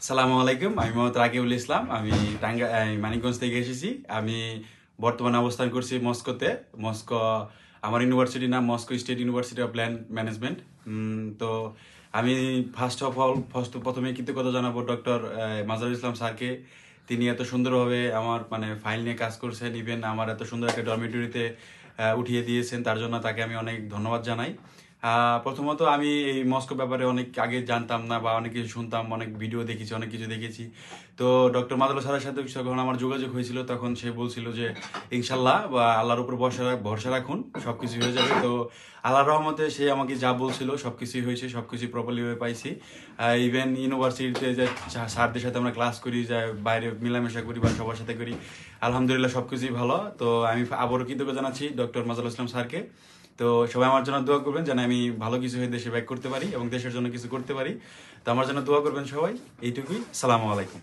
আসসালামু আলাইকুম। আমি মোহাম্মদ রাকিবুল ইসলাম। আমি মানিকগঞ্জ থেকে এসেছি। আমি বর্তমানে অবস্থান করছি মস্কোতে। মস্কো আমার ইউনিভার্সিটির নাম Moscow state university of plan management. তো আমি প্রথমে কৃতজ্ঞতা জানাবো ডক্টর মাজারুল ইসলাম স্যারকে। তিনি এত সুন্দরভাবে আমার ফাইল নিয়ে কাজ করছেন, ইভেন আমার এত সুন্দর একটা ডরমিটরিতে উঠিয়ে দিয়েছেন, তার জন্য তাকে আমি অনেক ধন্যবাদ জানাই। প্রথমত আমি এই মস্কো ব্যাপারে অনেক আগে জানতাম না, বা অনেক কিছু শুনতাম, অনেক ভিডিও দেখেছি, অনেক কিছু দেখেছি। তো ডক্টর মাদাল স্যারের সাথে যখন আমার যোগাযোগ হয়েছিল, তখন সে বলছিল যে ইনশাল্লাহ বা আল্লাহর উপর ভরসা রাখুন, সবকিছু হয়ে যাবে। তো আল্লাহর রহমতে সে আমাকে যা বলছিল সবকিছুই হয়েছে, সবকিছু প্রপারলিভাবে পাইছি। ইভেন ইউনিভার্সিটিতে যে স্যারদের সাথে আমরা ক্লাস করি, যা বাইরে মেলামেশা করি বা সবার সাথে করি, আলহামদুলিল্লাহ সবকিছুই ভালো। তো আমি আবারও কৃতজ্ঞতা জানাচ্ছি ডক্টর মাজারুল ইসলাম স্যারকে। তো সবাই আমার জন্য দোয়া করবেন যেন আমি ভালো কিছু হয়ে দেশে ব্যাক করতে পারি এবং দেশের জন্য কিছু করতে পারি। তো আমার জন্য দোয়া করবেন সবাই। এইটুকুই। সালামু আলাইকুম।